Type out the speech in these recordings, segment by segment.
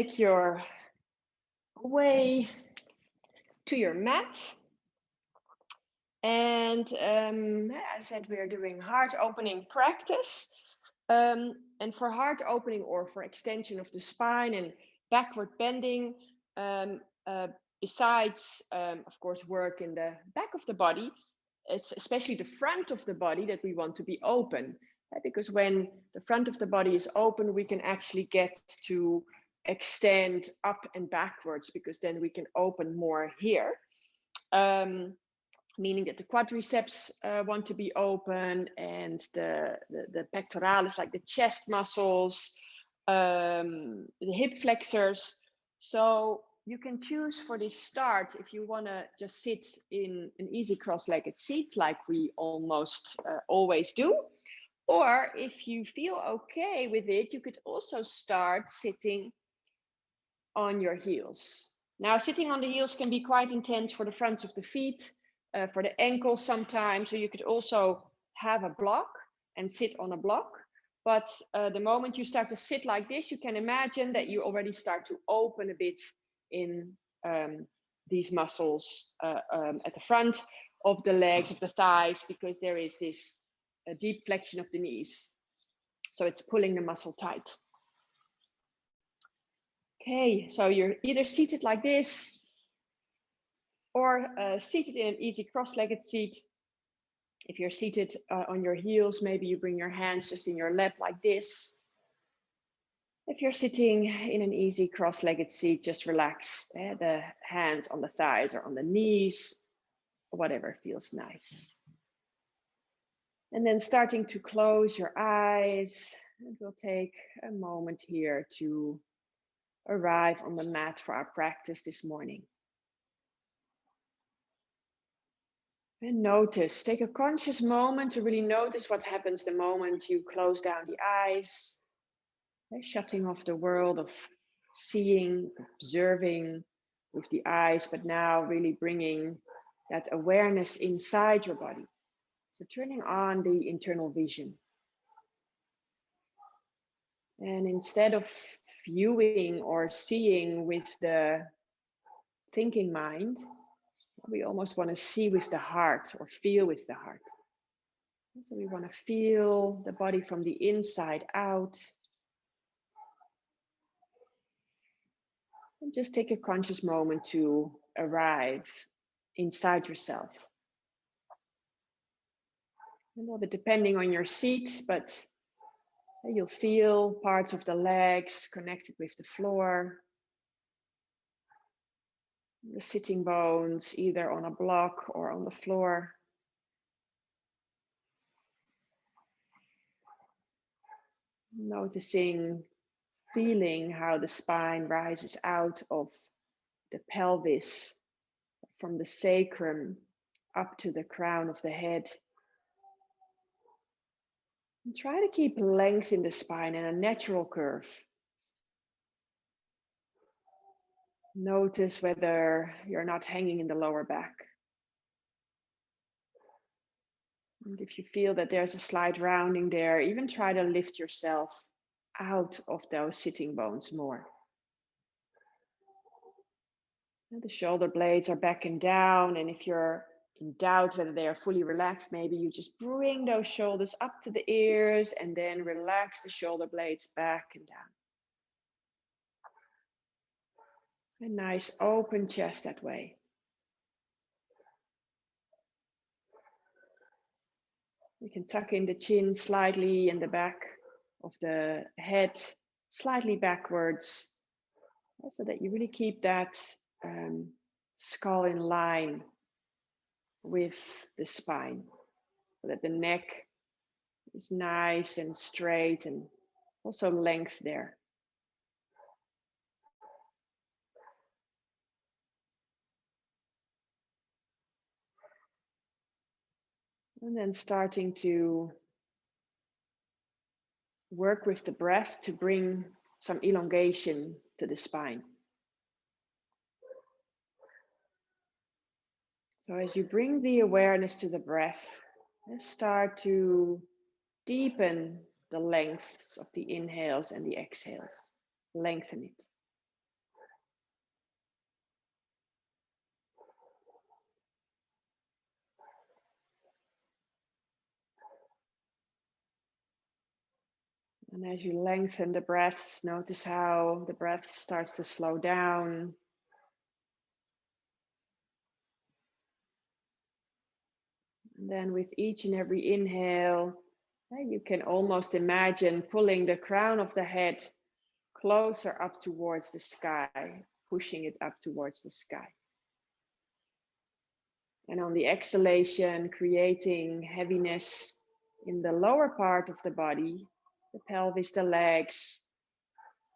make your way to your mat. And as I said, we are doing heart opening practice. And for heart opening or for extension of the spine and backward bending, besides, of course, work in the back of the body, it's especially the front of the body that we want to be open. Because when the front of the body is open, we can actually get to extend up and backwards, because then we can open more here. Meaning that the quadriceps want to be open, and the pectoralis, like the chest muscles, the hip flexors. So you can choose for this start if you want to just sit in an easy cross-legged seat like we almost always do. Or if you feel okay with it, you could also start sitting on your heels. Now, sitting on the heels can be quite intense for the fronts of the feet, for the ankles sometimes. So you could also have a block and sit on a block. But the moment you start to sit like this, you can imagine that you already start to open a bit in these muscles at the front of the legs, of the thighs, because there is this deep flexion of the knees. So it's pulling the muscle tight. Okay, so you're either seated like this or seated in an easy cross-legged seat. If you're seated on your heels, maybe you bring your hands just in your lap like this. If you're sitting in an easy cross-legged seat, just relax the hands on the thighs or on the knees, whatever feels nice. And then starting to close your eyes, and we'll take a moment here to arrive on the mat for our practice this morning. And notice, take a conscious moment to really notice what happens the moment you close down the eyes, shutting off the world of seeing, observing with the eyes, but now really bringing that awareness inside your body. So turning on the internal vision. And instead of viewing or seeing with the thinking mind, we almost want to see with the heart or feel with the heart. So we want to feel the body from the inside out. And just take a conscious moment to arrive inside yourself. A little bit depending on your seat, but you'll feel parts of the legs connected with the floor. The sitting bones, either on a block or on the floor. Noticing, feeling how the spine rises out of the pelvis, from the sacrum up to the crown of the head. And try to keep length in the spine and a natural curve. Notice whether you're not hanging in the lower back. And if you feel that there's a slight rounding there, even try to lift yourself out of those sitting bones more. And the shoulder blades are back and down, and if you're in doubt whether they are fully relaxed, maybe you just bring those shoulders up to the ears and then relax the shoulder blades back and down. A nice open chest that way. You can tuck in the chin slightly in the back of the head, slightly backwards, so that you really keep that skull in line with the spine, so that the neck is nice and straight and also length there. And then starting to work with the breath to bring some elongation to the spine. So as you bring the awareness to the breath, start to deepen the lengths of the inhales and the exhales. Lengthen it. And as you lengthen the breaths, notice how the breath starts to slow down. And then with each and every inhale, you can almost imagine pulling the crown of the head closer up towards the sky, pushing it up towards the sky. And on the exhalation, creating heaviness in the lower part of the body, the pelvis, the legs,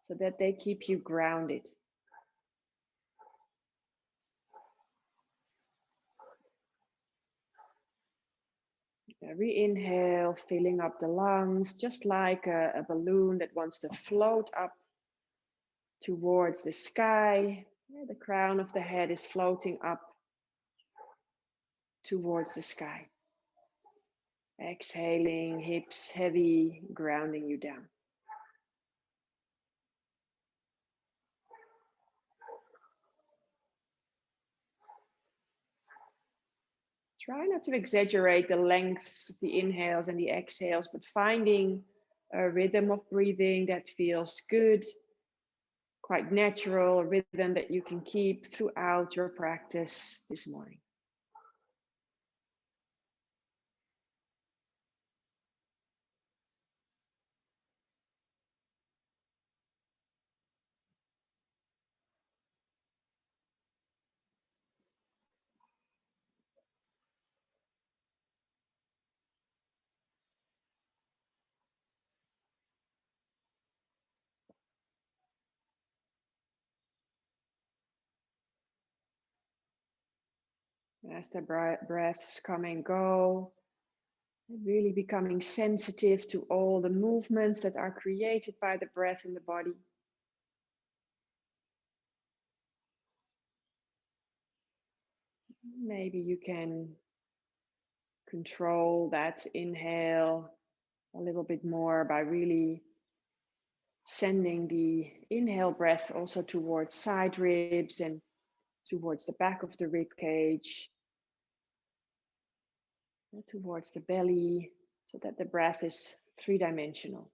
so that they keep you grounded. Every inhale, filling up the lungs, just like a balloon that wants to float up towards the sky. The crown of the head is floating up towards the sky. Exhaling, hips heavy, grounding you down. Try not to exaggerate the lengths of the inhales and the exhales, but finding a rhythm of breathing that feels good, quite natural, a rhythm that you can keep throughout your practice this morning. As the breaths come and go, really becoming sensitive to all the movements that are created by the breath in the body. Maybe you can control that inhale a little bit more by really sending the inhale breath also towards side ribs and towards the back of the rib cage, towards the belly, so that the breath is three-dimensional.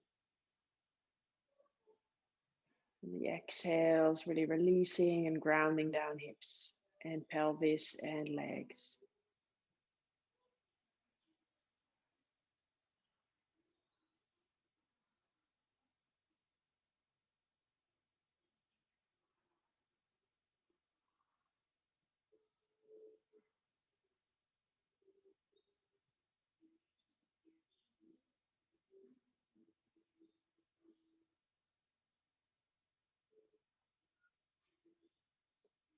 And the exhales, really releasing and grounding down hips and pelvis and legs.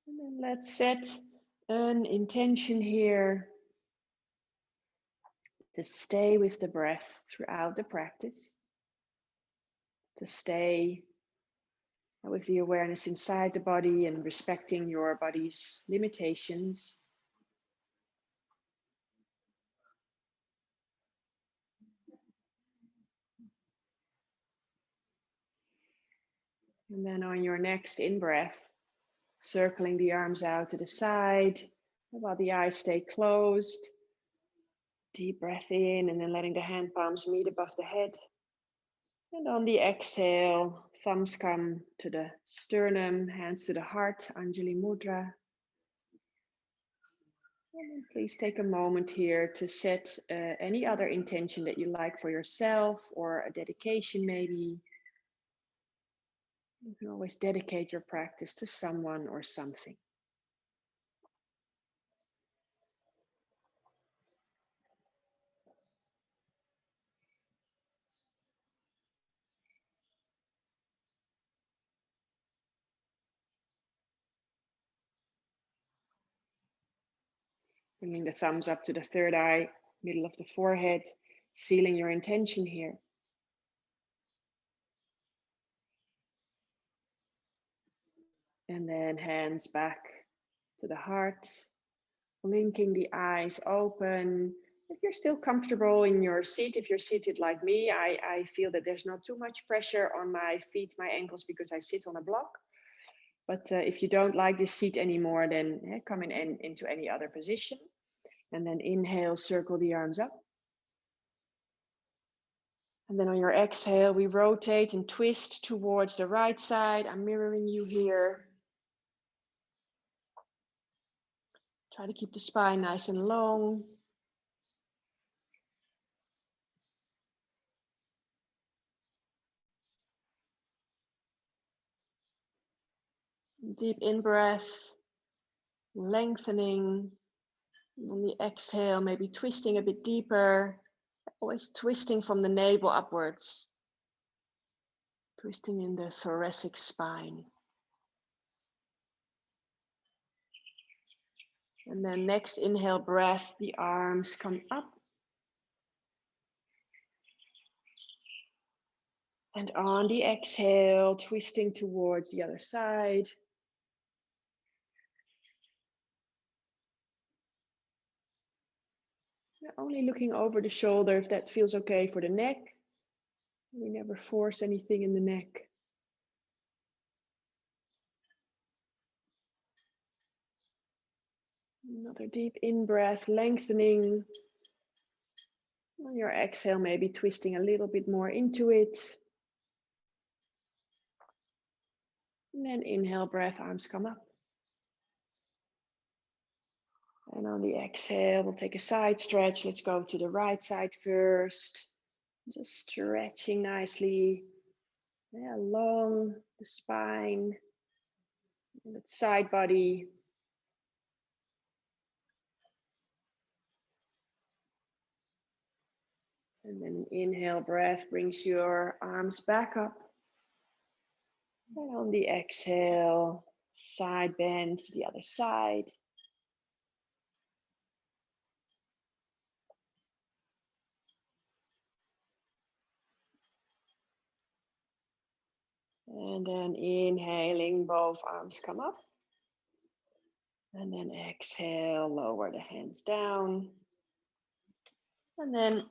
And then let's set an intention here to stay with the breath throughout the practice, to stay with the awareness inside the body and respecting your body's limitations. And then on your next in-breath, circling the arms out to the side while the eyes stay closed. Deep breath in and then letting the hand palms meet above the head. And on the exhale, thumbs come to the sternum, hands to the heart, Anjali Mudra. And then please take a moment here to set any other intention that you like for yourself, or a dedication maybe. You can always dedicate your practice to someone or something. Bringing the thumbs up to the third eye, middle of the forehead, sealing your intention here. And then hands back to the heart, blinking the eyes open. If you're still comfortable in your seat, if you're seated like me, I feel that there's not too much pressure on my feet, my ankles, because I sit on a block. But if you don't like this seat anymore, then come into any other position. And then inhale, circle the arms up. And then on your exhale, we rotate and twist towards the right side. I'm mirroring you here. Try to keep the spine nice and long. Deep in-breath, lengthening. On the exhale, maybe twisting a bit deeper. Always twisting from the navel upwards. Twisting in the thoracic spine. And then next inhale breath, the arms come up. And on the exhale, twisting towards the other side. Only looking over the shoulder if that feels okay for the neck. We never force anything in the neck. Another deep in-breath, lengthening. On your exhale, maybe twisting a little bit more into it. And then inhale, breath, arms come up. And on the exhale, we'll take a side stretch. Let's go to the right side first. Just stretching nicely along the spine, the side body. And then an inhale breath brings your arms back up. And on the exhale, side bend to the other side. And then inhaling, both arms come up. And then exhale, lower the hands down. And then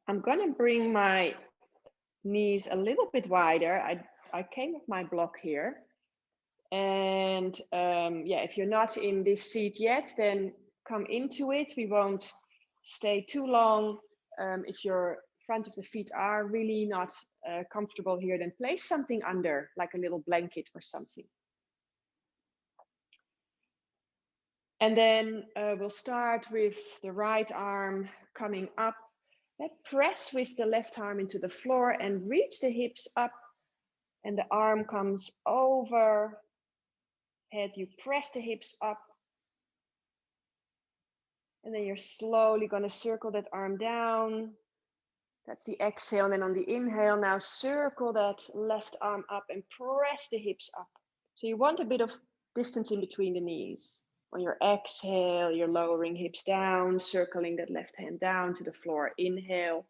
I'm gonna bring my knees a little bit wider. I came with my block here. And yeah, if you're not in this seat yet, then come into it. We won't stay too long. If your front of the feet are really not comfortable here, then place something under, like a little blanket or something. And then we'll start with the right arm coming up. Press with the left arm into the floor and reach the hips up, and the arm comes over head. You press the hips up, and then you're slowly going to circle that arm down. That's the exhale. And then on the inhale, now circle that left arm up and press the hips up. So you want a bit of distance in between the knees. On your exhale, you're lowering hips down, circling that left hand down to the floor. Inhale,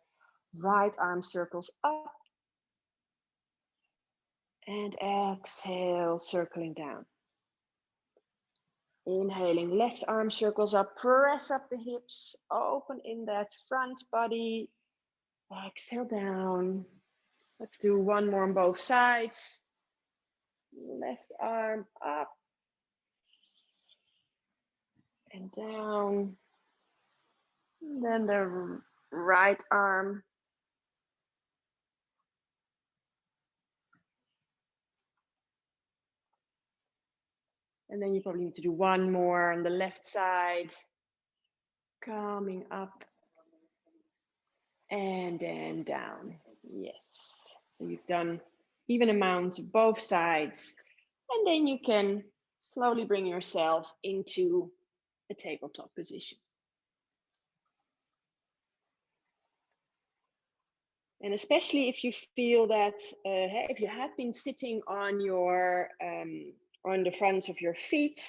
right arm circles up. And exhale, circling down. Inhaling, left arm circles up, press up the hips, open in that front body. Exhale down. Let's do one more on both sides. Left arm up and down. And then the right arm. And then you probably need to do one more on the left side. Coming up and then down. Yes. So you've done even amounts of both sides. And then you can slowly bring yourself into a tabletop position. And especially if you feel that, if you have been sitting on your on the fronts of your feet,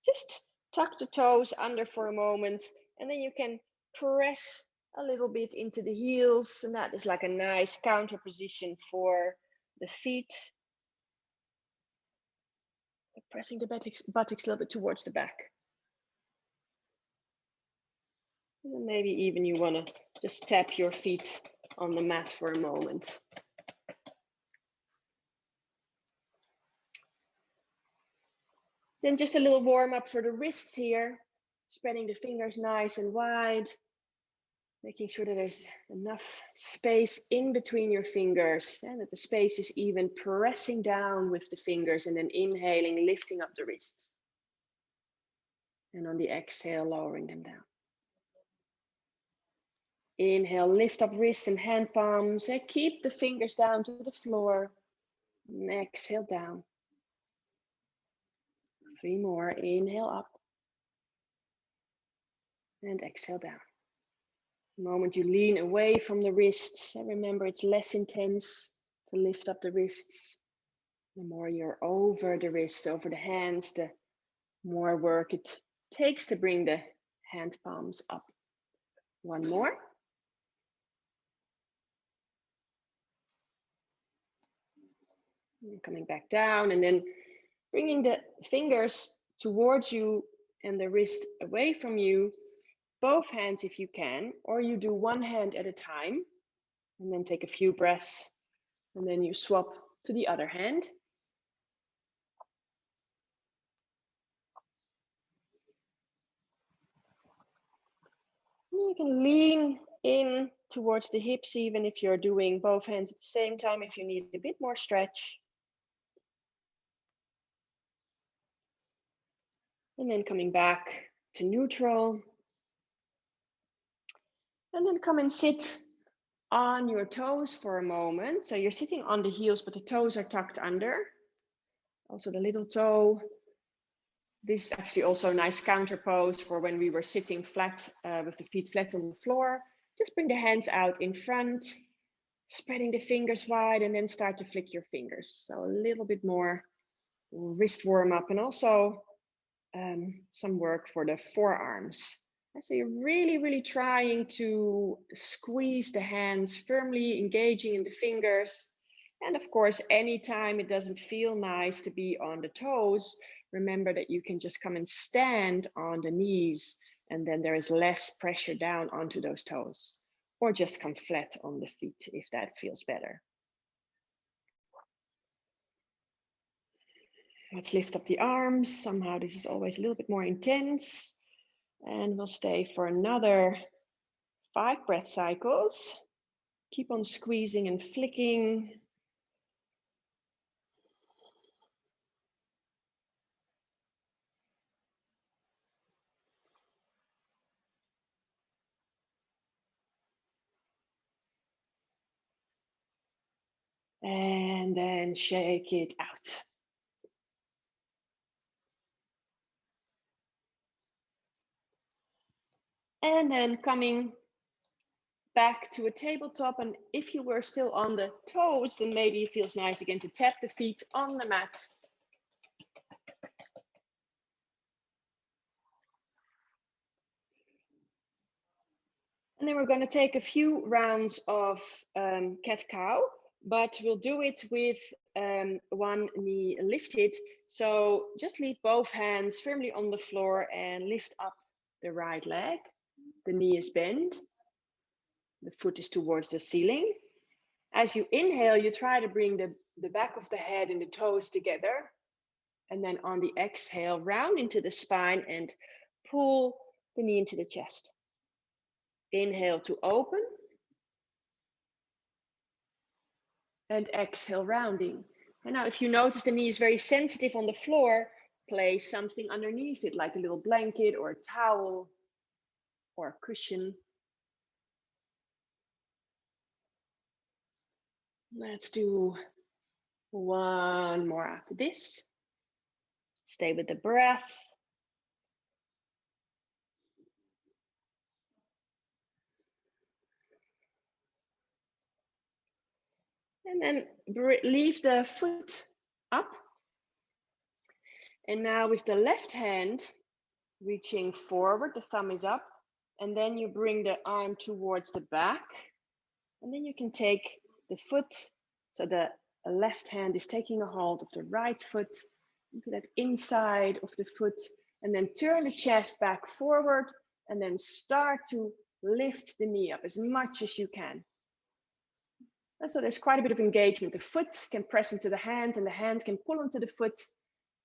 just tuck the toes under for a moment, and then you can press a little bit into the heels, and that is like a nice counter position for the feet. Pressing the buttocks a little bit towards the back. And maybe even you want to just tap your feet on the mat for a moment. Then just a little warm up for the wrists here, spreading the fingers nice and wide. Making sure that there's enough space in between your fingers and that the space is even, pressing down with the fingers, and then inhaling, lifting up the wrists. And on the exhale, lowering them down. Inhale, lift up wrists and hand palms. And keep the fingers down to the floor. And exhale down. 3 more. Inhale up. And exhale down. The moment you lean away from the wrists, and remember it's less intense to lift up the wrists. The more you're over the wrist, over the hands, the more work it takes to bring the hand palms up. 1 more. And coming back down, and then bringing the fingers towards you and the wrist away from you. Both hands if you can, or you do 1 hand at a time, and then take a few breaths, and then you swap to the other hand. You can lean in towards the hips, even if you're doing both hands at the same time, if you need a bit more stretch. And then coming back to neutral. And then come and sit on your toes for a moment. So you're sitting on the heels, but the toes are tucked under. Also the little toe. This is actually also a nice counter pose for when we were sitting flat with the feet flat on the floor. Just bring the hands out in front, spreading the fingers wide, and then start to flick your fingers. So a little bit more wrist warm up, and also some work for the forearms. And so you're really trying to squeeze the hands firmly, engaging in the fingers. And of course, anytime it doesn't feel nice to be on the toes, remember that you can just come and stand on the knees, and then there is less pressure down onto those toes. Or just come flat on the feet if that feels better. Let's lift up the arms. Somehow this is always a little bit more intense. And we'll stay for another 5 breath cycles. Keep on squeezing and flicking. And then shake it out. And then coming back to a tabletop, and if you were still on the toes, then maybe it feels nice again to tap the feet on the mat. And then we're going to take a few rounds of cat-cow, but we'll do it with 1 knee lifted. So just leave both hands firmly on the floor and lift up the right leg. The knee is bent. The foot is towards the ceiling. As you inhale, you try to bring the back of the head and the toes together. And then on the exhale, round into the spine and pull the knee into the chest. Inhale to open. And exhale, rounding. And now if you notice the knee is very sensitive on the floor, place something underneath it, like a little blanket or a towel or a cushion. Let's do 1 more after this. Stay with the breath. And then leave the foot up. And now with the left hand, reaching forward, the thumb is up. And then you bring the arm towards the back. And then you can take the foot, so the left hand is taking a hold of the right foot into that inside of the foot, and then turn the chest back forward, and then start to lift the knee up as much as you can. And so there's quite a bit of engagement. The foot can press into the hand, and the hand can pull onto the foot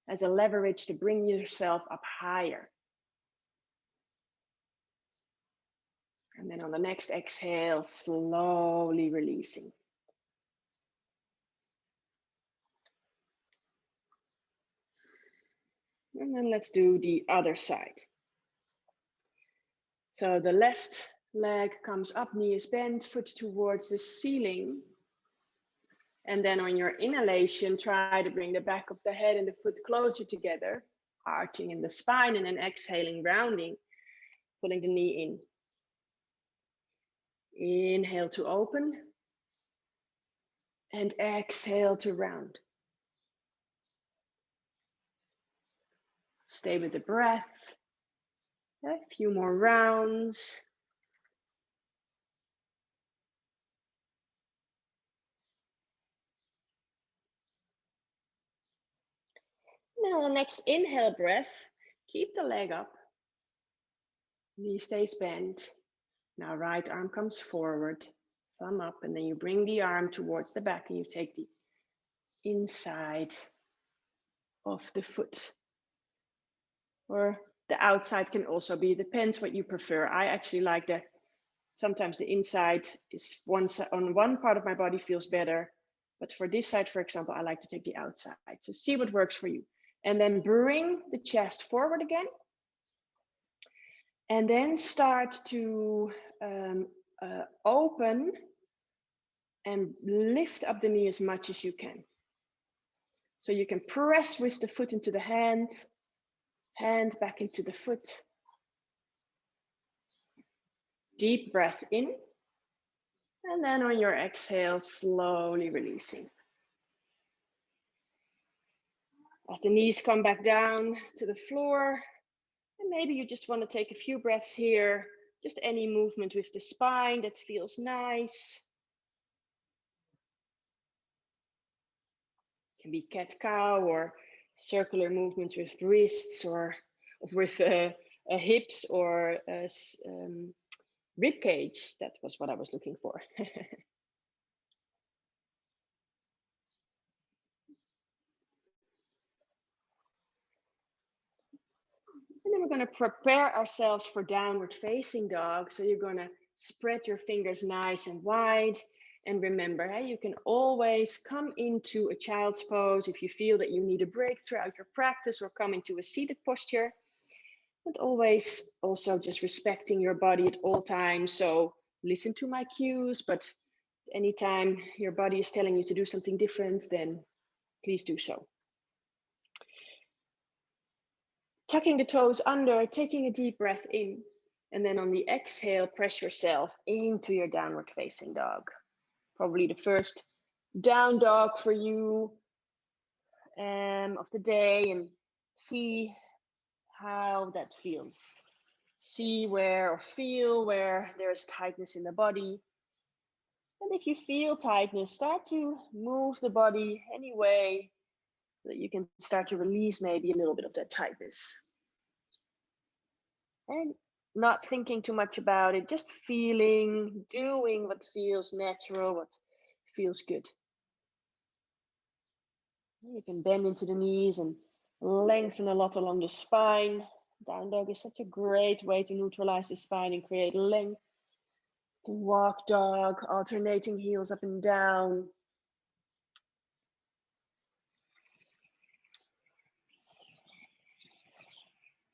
as a leverage to bring yourself up higher. And then on the next exhale, slowly releasing. And then let's do the other side. So the left leg comes up, knee is bent, foot towards the ceiling. And then on your inhalation, try to bring the back of the head and the foot closer together, arching in the spine, and then exhaling, rounding, pulling the knee in. Inhale to open and exhale to round. Stay with the breath. A few more rounds. And then on the next inhale breath, keep the leg up. Knee stays bent. Now right arm comes forward, thumb up, and then you bring the arm towards the back and you take the inside of the foot. Or the outside can also be, depends what you prefer. I actually like sometimes the inside is on one part of my body feels better. But for this side, for example, I like to take the outside. So see what works for you. And then bring the chest forward again. And then start to open and lift up the knee as much as you can. So you can press with the foot into the hand back into the foot. Deep breath in. And then on your exhale, slowly releasing. As the knees come back down to the floor, and maybe you just want to take a few breaths here, just any movement with the spine that feels nice. It can be cat-cow or circular movements with wrists or with hips or rib cage. That was what I was looking for. And then we're going to prepare ourselves for downward facing dog. So you're going to spread your fingers nice and wide. And remember, you can always come into a child's pose if you feel that you need a break throughout your practice, or come into a seated posture. But always also just respecting your body at all times. So listen to my cues, but anytime your body is telling you to do something different, then please do so. Tucking the toes under, taking a deep breath in, and then on the exhale, press yourself into your downward facing dog. Probably the first down dog for you of the day, and see how that feels. See where or feel where there's tightness in the body. And if you feel tightness, start to move the body any way so that you can start to release maybe a little bit of that tightness. And not thinking too much about it, just feeling, doing what feels natural, what feels good. You can bend into the knees and lengthen a lot along the spine. Down dog is such a great way to neutralize the spine and create length. Walk dog, alternating heels up and down.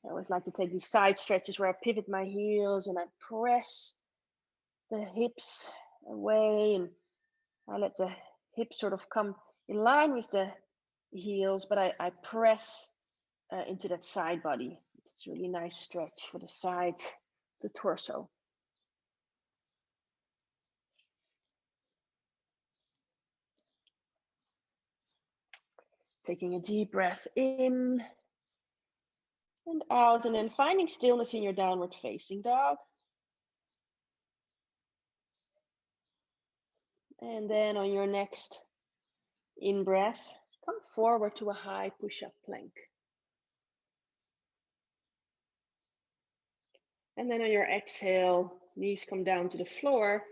I always like to take these side stretches where I pivot my heels and I press the hips away, and I let the hips sort of come in line with the heels, but I press into that side body. It's a really nice stretch for the side, the torso. Taking a deep breath in and out, and then finding stillness in your downward facing dog. And then on your next in-breath, come forward to a high push-up plank. And then on your exhale, knees come down to the floor,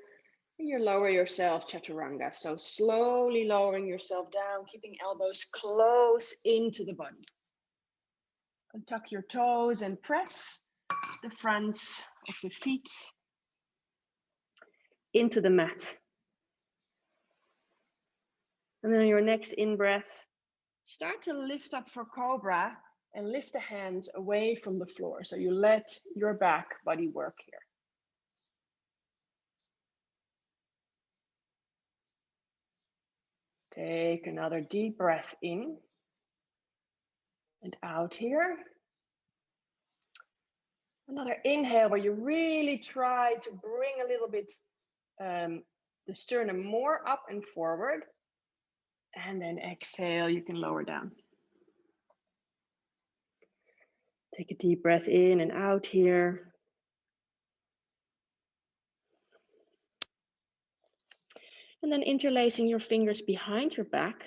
and you lower yourself, chaturanga. So slowly lowering yourself down, keeping elbows close into the body. And tuck your toes and press the fronts of the feet into the mat. And then on your next in-breath, start to lift up for Cobra and lift the hands away from the floor. So you let your back body work here. Take another deep breath in and out here. Another inhale where you really try to bring a little bit the sternum more up and forward. And then exhale, you can lower down. Take a deep breath in and out here. And then interlacing your fingers behind your back.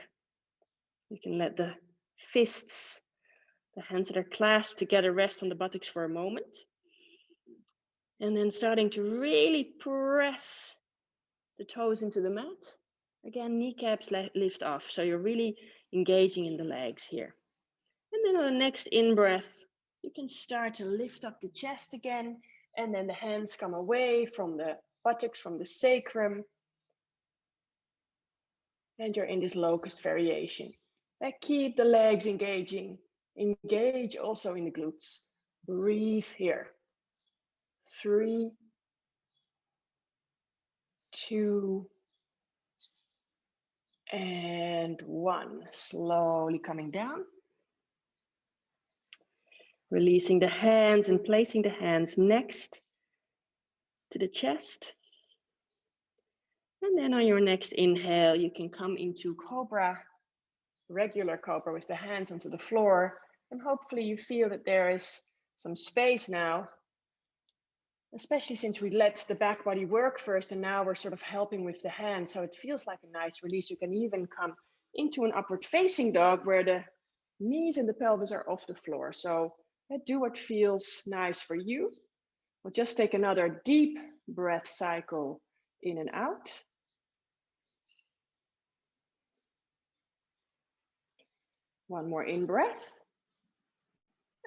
You can let the fists, the hands that are clasped together, rest on the buttocks for a moment. And then starting to really press the toes into the mat. Again, kneecaps lift off. So you're really engaging in the legs here. And then on the next in-breath, you can start to lift up the chest again. And then the hands come away from the buttocks, from the sacrum. And you're in this locust variation. Keep the legs engaging. Engage also in the glutes. Breathe here. 3, 2, and 1. Slowly coming down. Releasing the hands and placing the hands next to the chest. And then on your next inhale, you can come into Cobra, regular Cobra with the hands onto the floor. And hopefully you feel that there is some space now, especially since we let the back body work first and now we're sort of helping with the hands. So it feels like a nice release. You can even come into an upward facing dog where the knees and the pelvis are off the floor. So do what feels nice for you. We'll just take another deep breath cycle in and out. One more in breath.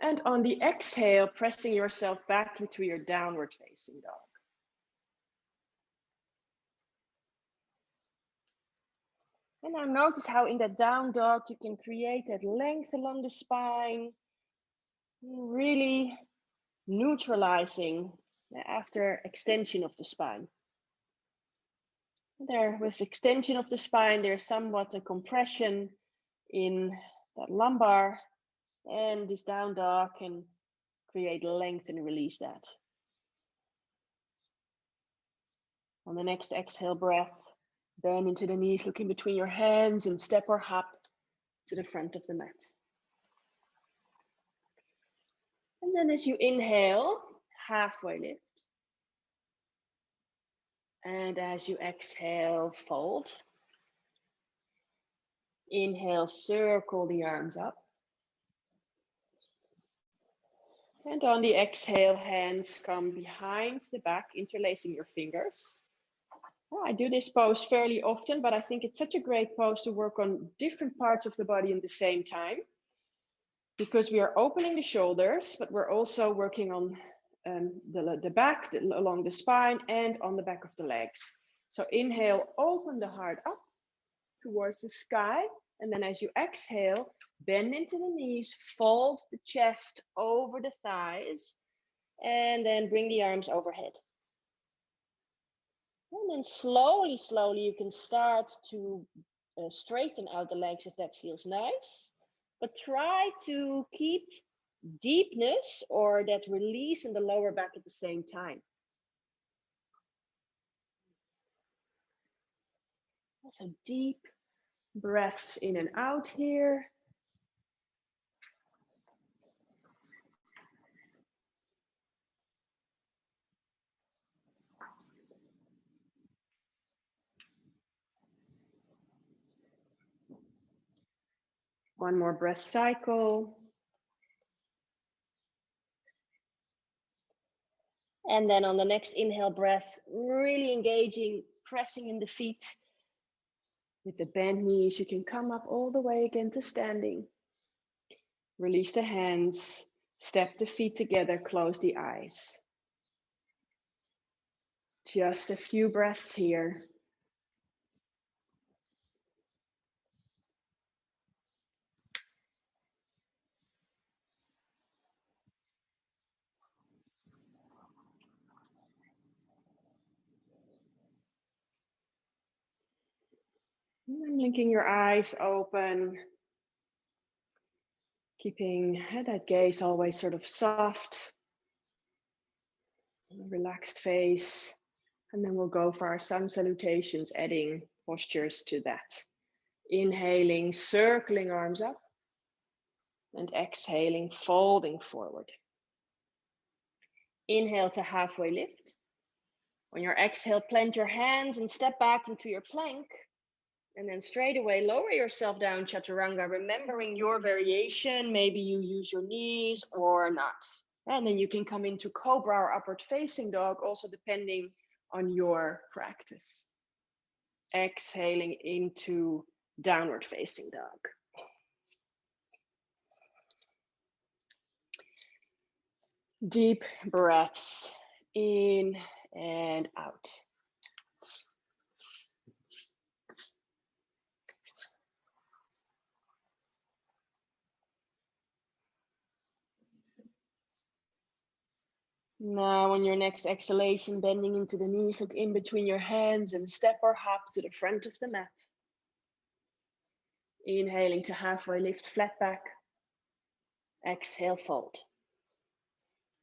And on the exhale, pressing yourself back into your downward facing dog. And now notice how in that down dog you can create that length along the spine, really neutralizing after extension of the spine. There, with extension of the spine, there's somewhat a compression in that lumbar, and this down dog can create length and release that. On the next exhale breath, bend into the knees, look in between your hands and step or hop to the front of the mat. And then as you inhale, halfway lift. And as you exhale, fold. Inhale, circle the arms up. And on the exhale, hands come behind the back, interlacing your fingers. Well, I do this pose fairly often, but I think it's such a great pose to work on different parts of the body at the same time, because we are opening the shoulders, but we're also working on the back, along the spine, and on the back of the legs. So inhale, open the heart up towards the sky. And then as you exhale, bend into the knees, fold the chest over the thighs, and then bring the arms overhead. And then slowly, you can start to straighten out the legs if that feels nice. But try to keep deepness or that release in the lower back at the same time. Also deep breaths in and out here. One more breath cycle. And then on the next inhale breath, really engaging, pressing in the feet. With the bent knees, you can come up all the way again to standing. Release the hands, step the feet together, close the eyes. Just a few breaths here. And blinking your eyes open. Keeping that gaze always sort of soft. Relaxed face. And then we'll go for our sun salutations, adding postures to that. Inhaling, circling arms up. And exhaling, folding forward. Inhale to halfway lift. On your exhale, plant your hands and step back into your plank. And then straight away, lower yourself down, chaturanga, remembering your variation. Maybe you use your knees or not. And then you can come into cobra or upward facing dog, also depending on your practice. Exhaling into downward facing dog. Deep breaths in and out. Now on your next exhalation, bending into the knees, look in between your hands and step or hop to the front of the mat. Inhaling to halfway lift, flat back. Exhale, fold.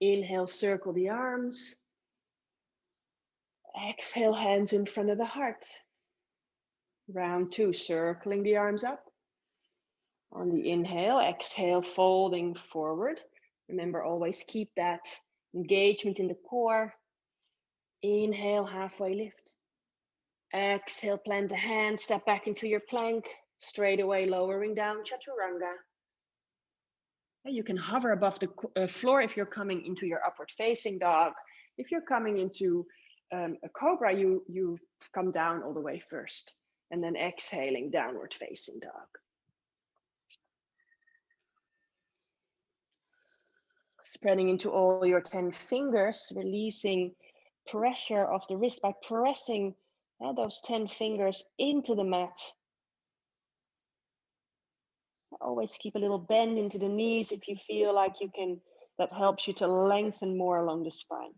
Inhale, circle the arms. Exhale, hands in front of the heart. Round two, circling the arms up. On the inhale, exhale, folding forward. Remember, always keep that engagement in the core. Inhale, halfway lift. Exhale, plant the hand, step back into your plank. Straight away, lowering down, chaturanga. You can hover above the floor if you're coming into your upward facing dog. If you're coming into a cobra, you come down all the way first. And then exhaling, downward facing dog. Spreading into all your 10 fingers, releasing pressure of the wrist by pressing those 10 fingers into the mat. Always keep a little bend into the knees if you feel like you can, that helps you to lengthen more along the spine.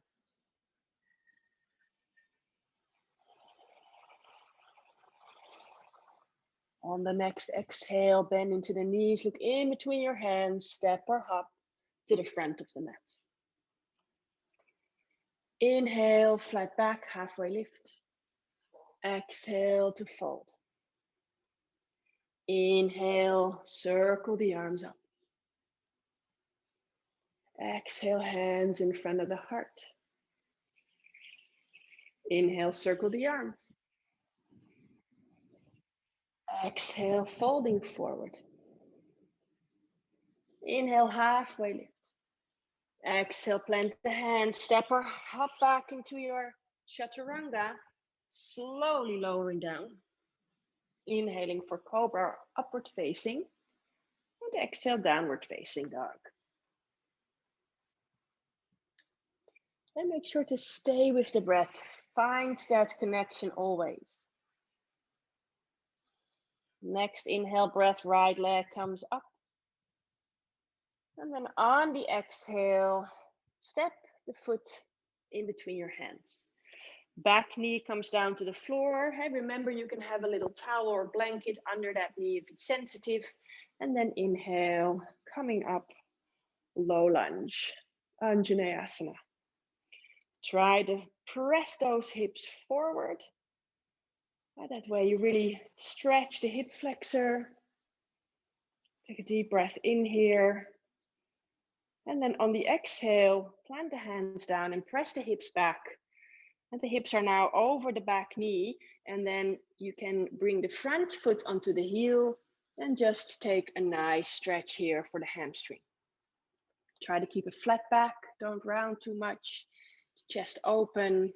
On the next exhale, bend into the knees, look in between your hands, step or hop to the front of the mat. Inhale, flat back, halfway lift. Exhale to fold. Inhale, circle the arms up. Exhale, hands in front of the heart. Inhale, circle the arms. Exhale, folding forward. Inhale, halfway lift. Exhale, plant the hand, step or hop back into your chaturanga, slowly lowering down. Inhaling for cobra, upward facing. And exhale, downward facing dog. And make sure to stay with the breath. Find that connection always. Next inhale, breath, right leg comes up. And then on the exhale, step the foot in between your hands. Back knee comes down to the floor. Hey, remember, you can have a little towel or blanket under that knee if it's sensitive. And then inhale, coming up, low lunge, Anjaneyasana. Try to press those hips forward. That way you really stretch the hip flexor. Take a deep breath in here. And then on the exhale, plant the hands down and press the hips back. And the hips are now over the back knee. And then you can bring the front foot onto the heel and just take a nice stretch here for the hamstring. Try to keep a flat back, don't round too much. Chest open.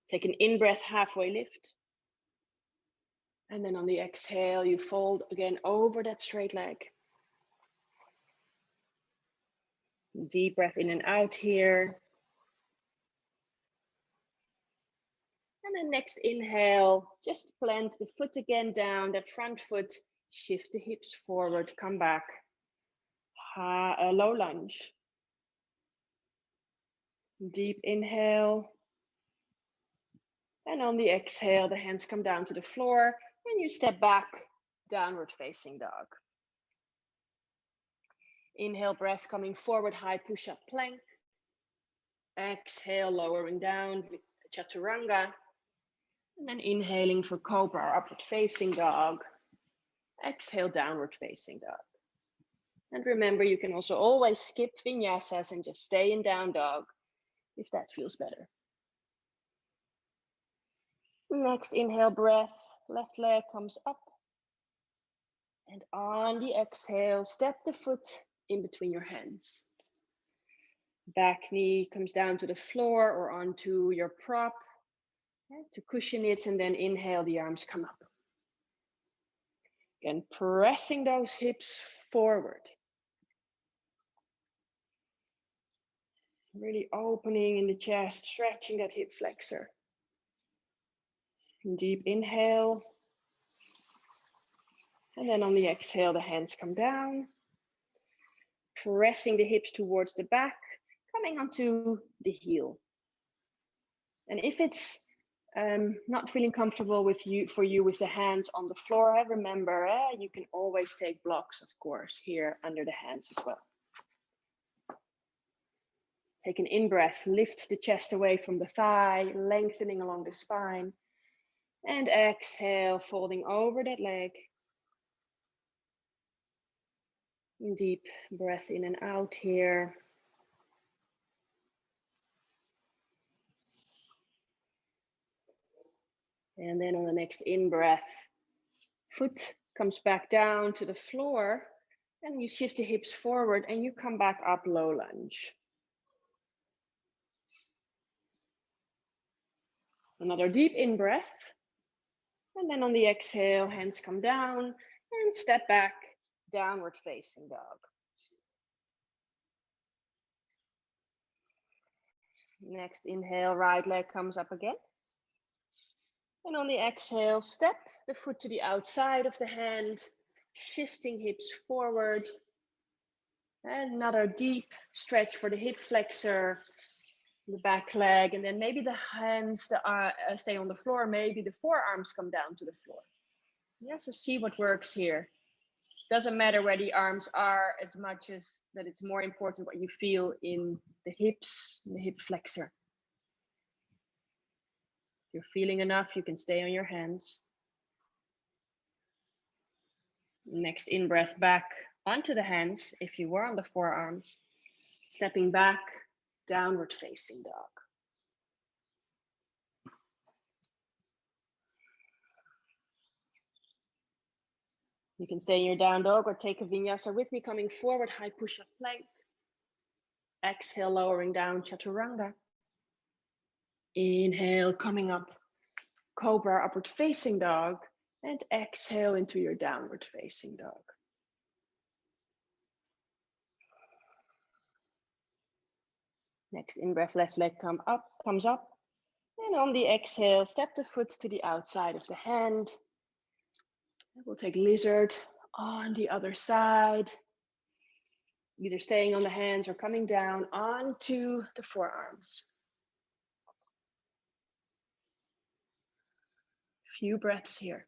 Take an in-breath, halfway lift. And then on the exhale, you fold again over that straight leg. Deep breath in and out here. then next inhale, just plant the foot again down, that front foot, shift the hips forward, come back. A low lunge. Deep inhale. And on the exhale, the hands come down to the floor and you step back, downward facing dog. Inhale, breath coming forward, high push-up plank. Exhale, lowering down, chaturanga. And then inhaling for cobra or upward facing dog. Exhale, downward facing dog. And remember, you can also always skip vinyasas and just stay in down dog if that feels better. Next inhale, breath, left leg comes up. And on the exhale, step the foot in between your hands. Back knee comes down to the floor or onto your prop to cushion it, and then inhale, the arms come up. Again, pressing those hips forward. Really opening in the chest, stretching that hip flexor. Deep inhale. And then on the exhale, the hands come down. Pressing the hips towards the back, coming onto the heel. And if it's not feeling comfortable with the hands on the floor, remember, you can always take blocks, of course, here under the hands as well. Take an in-breath, lift the chest away from the thigh, lengthening along the spine. And exhale, folding over that leg. Deep breath in and out here. And then on the next in-breath, foot comes back down to the floor and you shift the hips forward and you come back up, low lunge. Another deep in-breath. And then on the exhale, hands come down and step back, downward facing dog. Next inhale, right leg comes up again. And on the exhale, step the foot to the outside of the hand, shifting hips forward. And another deep stretch for the hip flexor, the back leg, and then maybe the hands stay on the floor, maybe the forearms come down to the floor. Yeah, so see what works here. Doesn't matter where the arms are as much as that it's more important what you feel in the hips, the hip flexor. If you're feeling enough, you can stay on your hands. Next in-breath back onto the hands if you were on the forearms. Stepping back, downward facing dog. You can stay in your down dog or take a vinyasa with me, coming forward, high push-up plank. Exhale, lowering down, chaturanga. Inhale, coming up, cobra, upward facing dog. And exhale into your downward facing dog. Next in-breath, left leg comes up. And on the exhale, step the foot to the outside of the hand. We'll take lizard on the other side. Either staying on the hands or coming down onto the forearms. Few breaths here.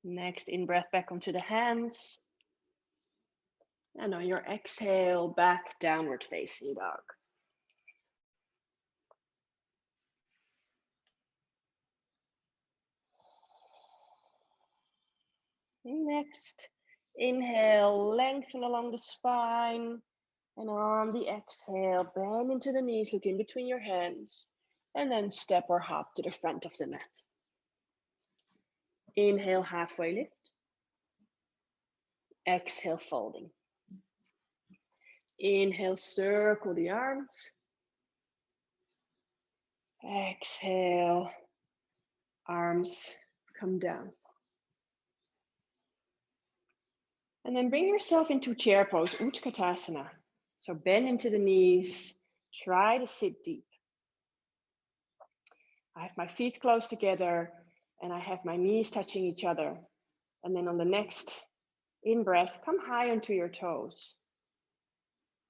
Next in-breath back onto the hands. And on your exhale, back downward facing dog. Next, inhale, lengthen along the spine. And on the exhale, bend into the knees, look in between your hands. And then step or hop to the front of the mat. Inhale, halfway lift. Exhale, folding. Inhale, circle the arms. Exhale, arms come down. And then bring yourself into chair pose, Utkatasana. So bend into the knees, try to sit deep. I have my feet close together and I have my knees touching each other. And then on the next in-breath, come high onto your toes.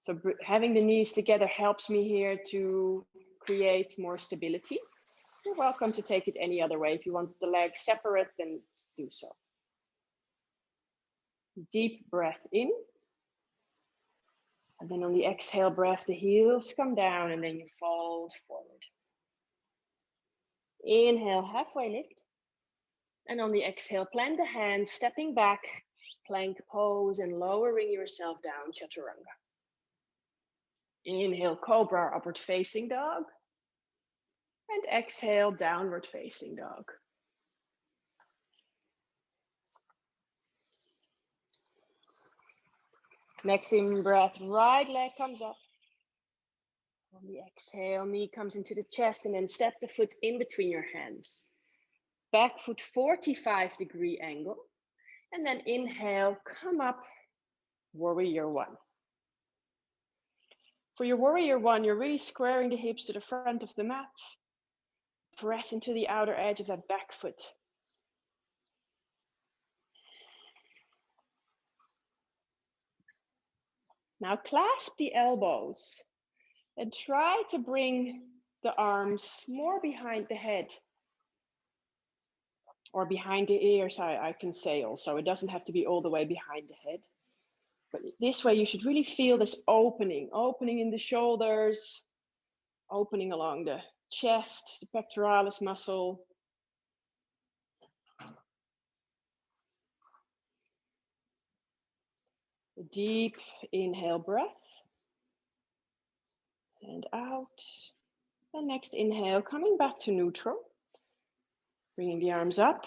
So having the knees together helps me here to create more stability. You're welcome to take it any other way. If you want the legs separate, then do so. Deep breath in. And then on the exhale breath, the heels come down and then you fold forward. Inhale, halfway lift. And on the exhale, plant the hands, stepping back, plank pose and lowering yourself down, chaturanga. Inhale, cobra, upward facing dog. And exhale, downward facing dog. Next in breath, right leg comes up. On the exhale, knee comes into the chest and then step the foot in between your hands. Back foot 45-degree angle. And then inhale, come up, warrior one. For your warrior one, you're really squaring the hips to the front of the mat. Press into the outer edge of that back foot. Now clasp the elbows and try to bring the arms more behind the head. Or behind the ears, I can say also. It doesn't have to be all the way behind the head. But this way you should really feel this opening in the shoulders, opening along the chest, the pectoralis muscle. A deep inhale breath. And out. And next inhale, coming back to neutral. Bringing the arms up.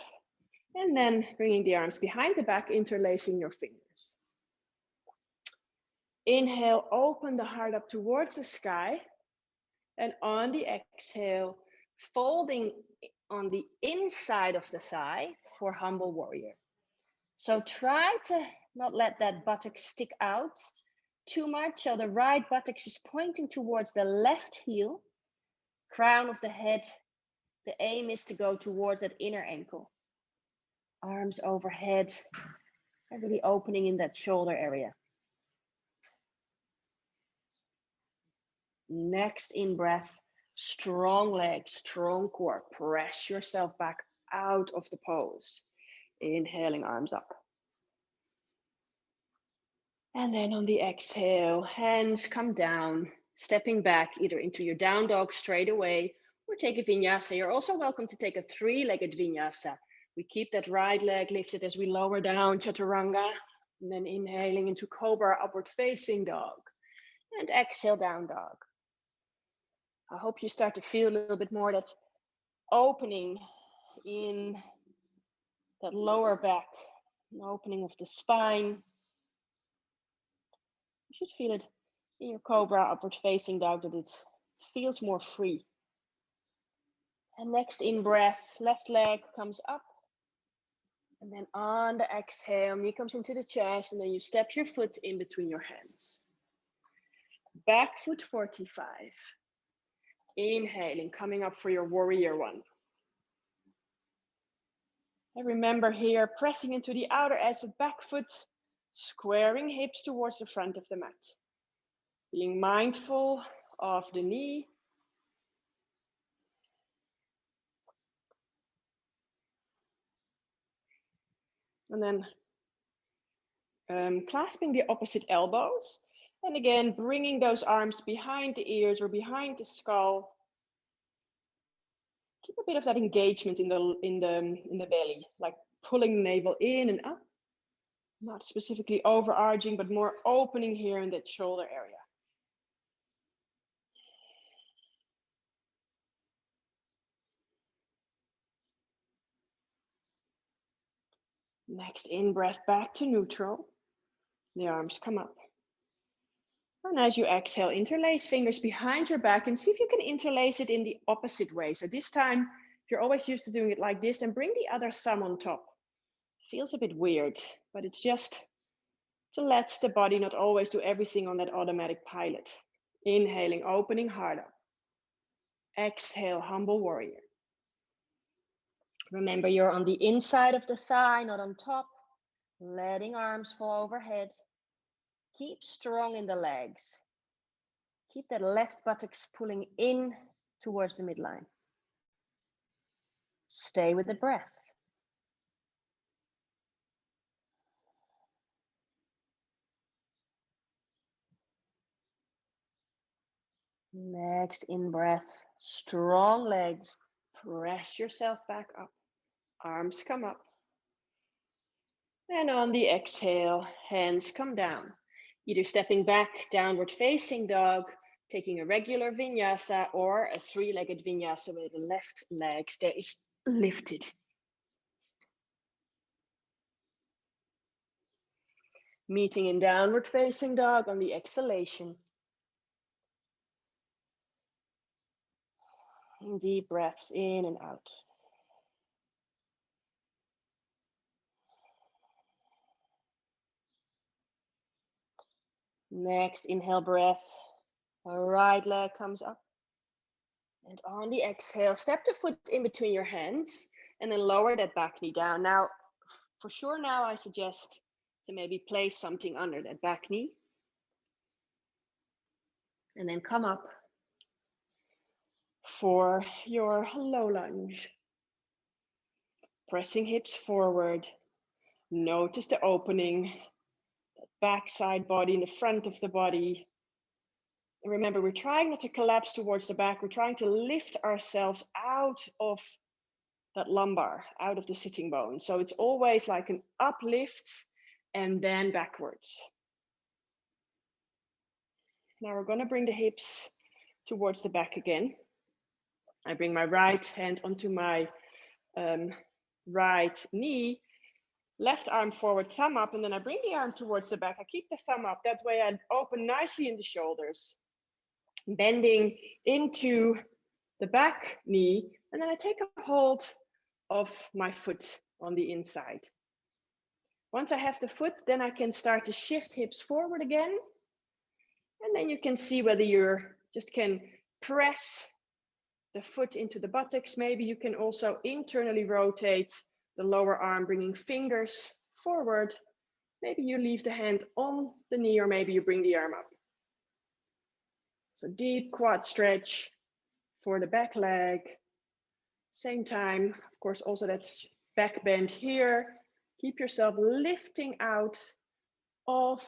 And then bringing the arms behind the back, interlacing your fingers. Inhale, open the heart up towards the sky. And on the exhale, folding on the inside of the thigh for humble warrior. So try to not let that buttock stick out too much. So the right buttock is pointing towards the left heel. Crown of the head, the aim is to go towards that inner ankle. Arms overhead, and really opening in that shoulder area. Next in breath, strong legs, strong core. Press yourself back out of the pose. Inhaling, arms up. And then on the exhale, hands come down, stepping back either into your down dog straight away or take a vinyasa. You're also welcome to take a three-legged vinyasa. We keep that right leg lifted as we lower down, chaturanga. And then inhaling into cobra, upward facing dog. And exhale, down dog. I hope you start to feel a little bit more that opening in that lower back, an opening of the spine. You should feel it in your cobra, upward facing dog, that it feels more free. And next in breath, left leg comes up. And then on the exhale, knee comes into the chest, and then you step your foot in between your hands. Back foot 45. Inhaling, coming up for your warrior one. And remember here, pressing into the outer edge of back foot, squaring hips towards the front of the mat. Being mindful of the knee. And then clasping the opposite elbows. And again, bringing those arms behind the ears or behind the skull. Keep a bit of that engagement in the belly, like pulling the navel in and up. Not specifically overarching, but more opening here in that shoulder area. Next in breath, back to neutral. The arms come up. And as you exhale, interlace fingers behind your back and see if you can interlace it in the opposite way. So this time, if you're always used to doing it like this, then bring the other thumb on top. Feels a bit weird, but it's just to let the body not always do everything on that automatic pilot. Inhaling, opening heart up. Exhale, humble warrior. Remember, you're on the inside of the thigh, not on top. Letting arms fall overhead. Keep strong in the legs. Keep that left buttocks pulling in towards the midline. Stay with the breath. Next in-breath, strong legs. Press yourself back up. Arms come up. And on the exhale, hands come down. Either stepping back, downward facing dog, taking a regular vinyasa, or a three-legged vinyasa where the left leg stays lifted. Meeting in downward facing dog on the exhalation. Deep breaths in and out. Next inhale breath, right leg comes up. And on the exhale, step the foot in between your hands and then lower that back knee down. Now, for sure now I suggest to maybe place something under that back knee. And then come up for your low lunge. Pressing hips forward. Notice the opening, that back side body in the front of the body. And remember, we're trying not to collapse towards the back. We're trying to lift ourselves out of that lumbar, out of the sitting bone. So it's always like an uplift and then backwards. Now we're going to bring the hips towards the back again. I bring my right hand onto my right knee, left arm forward, thumb up, and then I bring the arm towards the back. I keep the thumb up. That way I open nicely in the shoulders, bending into the back knee, and then I take a hold of my foot on the inside. Once I have the foot, then I can start to shift hips forward again. And then you can see whether you just can press the foot into the buttocks. Maybe you can also internally rotate the lower arm, bringing fingers forward. Maybe you leave the hand on the knee, or maybe you bring the arm up. So deep quad stretch for the back leg. Same time, of course, also that's back bend here. Keep yourself lifting out of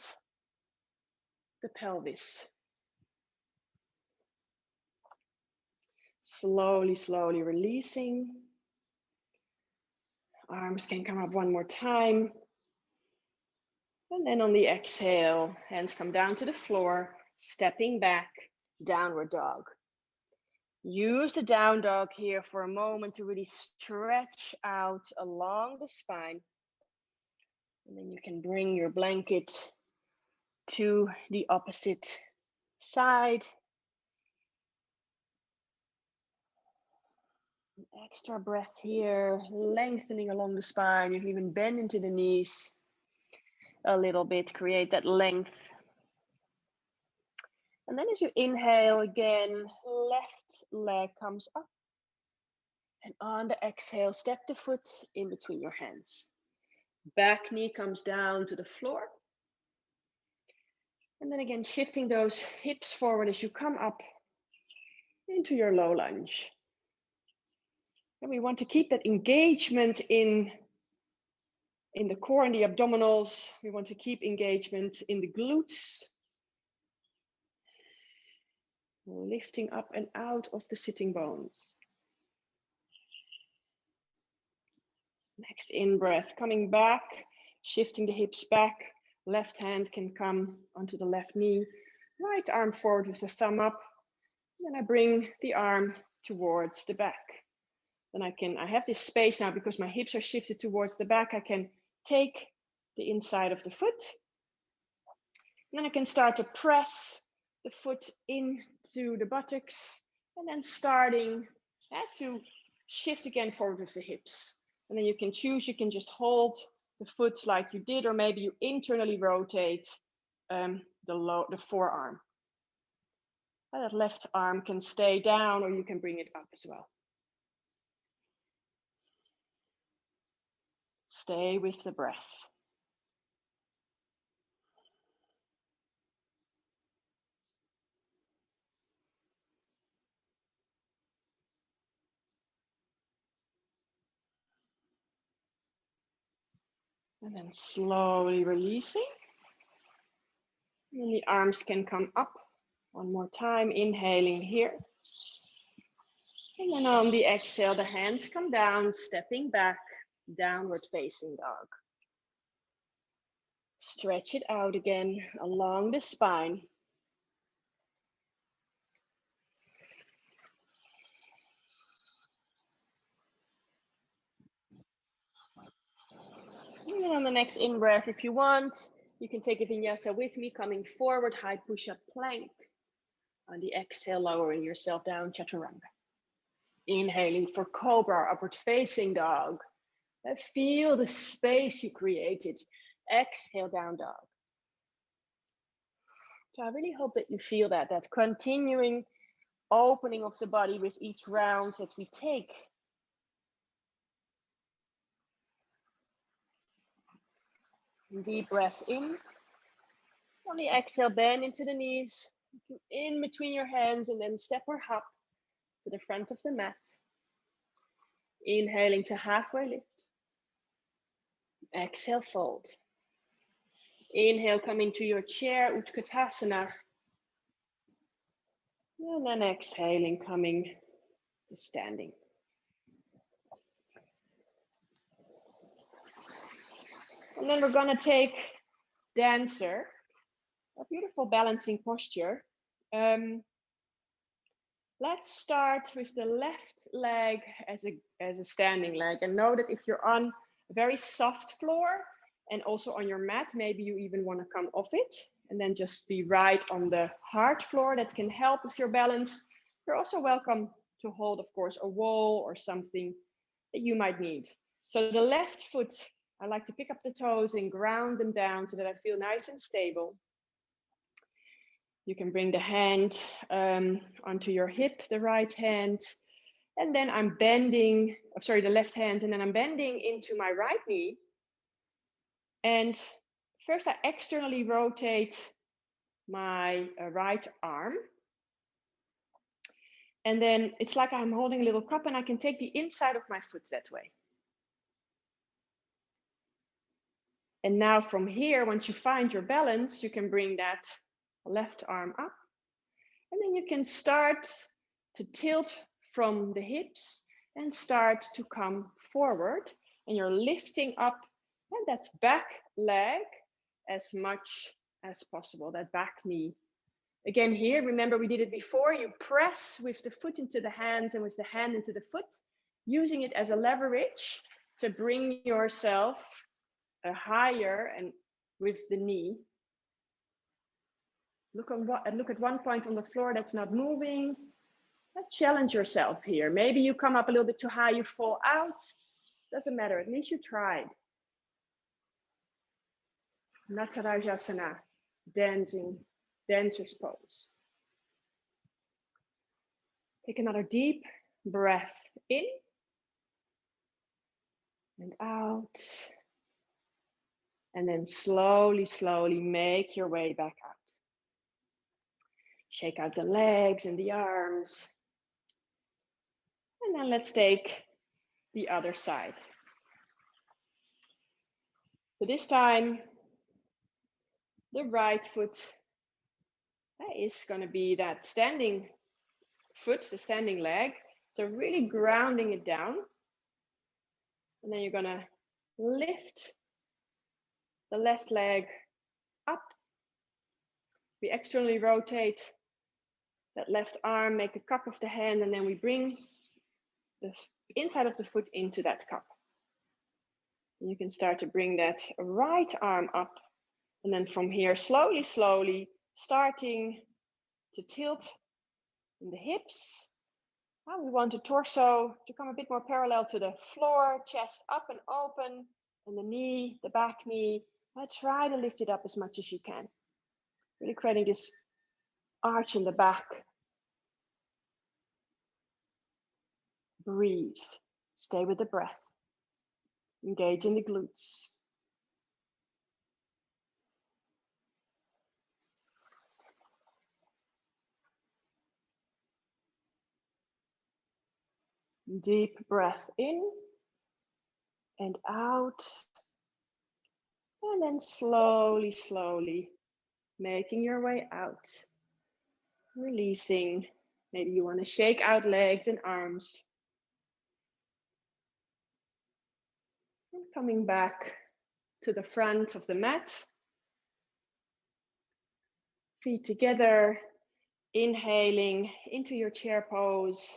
the pelvis. Slowly, slowly releasing. Arms can come up one more time. And then on the exhale, hands come down to the floor, stepping back, downward dog. Use the down dog here for a moment to really stretch out along the spine. And then you can bring your blanket to the opposite side. An extra breath here, lengthening along the spine. You can even bend into the knees a little bit, create that length. And then as you inhale again, left leg comes up. And on the exhale, step the foot in between your hands. Back knee comes down to the floor. And then again, shifting those hips forward as you come up into your low lunge. And we want to keep that engagement in the core and the abdominals. We want to keep engagement in the glutes. Lifting up and out of the sitting bones. Next in breath, coming back, shifting the hips back. Left hand can come onto the left knee. Right arm forward with the thumb up. Then I bring the arm towards the back. Then I have this space now because my hips are shifted towards the back. I can take the inside of the foot. And then I can start to press the foot into the buttocks, and then starting to shift again forward with the hips. And then you can choose, you can just hold the foot like you did, or maybe you internally rotate the forearm. That left arm can stay down, or you can bring it up as well. Stay with the breath. And then slowly releasing. And the arms can come up. One more time, inhaling here. And then on the exhale, the hands come down, stepping back, downward facing dog. Stretch it out again along the spine. And then on the next in-breath, if you want, you can take a vinyasa with me, coming forward, high push-up plank. On the exhale, lowering yourself down, chaturanga. Inhaling for cobra, upward facing dog. Feel the space you created. Exhale, down dog. So I really hope that you feel that continuing opening of the body with each round that we take. Deep breath in. On the exhale, bend into the knees, in between your hands, and then step or hop to the front of the mat. Inhaling to halfway lift. Exhale, fold. Inhale, come into your chair, Utkatasana. And then exhaling, coming to standing. And then we're gonna take dancer, a beautiful balancing posture. Let's start with the left leg as a standing leg, and know that if you're on a very soft floor and also on your mat, maybe you even want to come off it and then just be right on the hard floor. That can help with your balance. You're also welcome to hold, of course, a wall or something that you might need. So the left foot, I like to pick up the toes and ground them down so that I feel nice and stable. You can bring the hand onto your hip, the right hand, and then I'm bending, the left hand, and then I'm bending into my right knee. And first I externally rotate my right arm. And then it's like I'm holding a little cup, and I can take the inside of my foot that way. And now from here, once you find your balance, you can bring that left arm up. And then you can start to tilt from the hips and start to come forward. And you're lifting up that back leg as much as possible, that back knee. Again, here, remember we did it before. You press with the foot into the hands and with the hand into the foot, using it as a leverage to bring yourself higher and with the knee. Look at one point on the floor that's not moving. Challenge yourself here. Maybe you come up a little bit too high, you fall out. Doesn't matter, at least you tried. Natarajasana, dancer's pose. Take another deep breath in and out. And then slowly, slowly make your way back out. Shake out the legs and the arms. And then let's take the other side. So this time, the right foot is going to be that standing foot, the standing leg. So really grounding it down. And then you're going to lift the left leg up. We externally rotate that left arm, make a cup of the hand, and then we bring the inside of the foot into that cup. And you can start to bring that right arm up. And then from here, slowly, slowly, starting to tilt in the hips. Now we want the torso to come a bit more parallel to the floor, chest up and open, and the knee, the back knee. Try to lift it up as much as you can. Really creating this arch in the back. Breathe. Stay with the breath. Engage in the glutes. Deep breath in and out. And then slowly, slowly making your way out. Releasing. Maybe you want to shake out legs and arms. And coming back to the front of the mat. Feet together. Inhaling into your chair pose.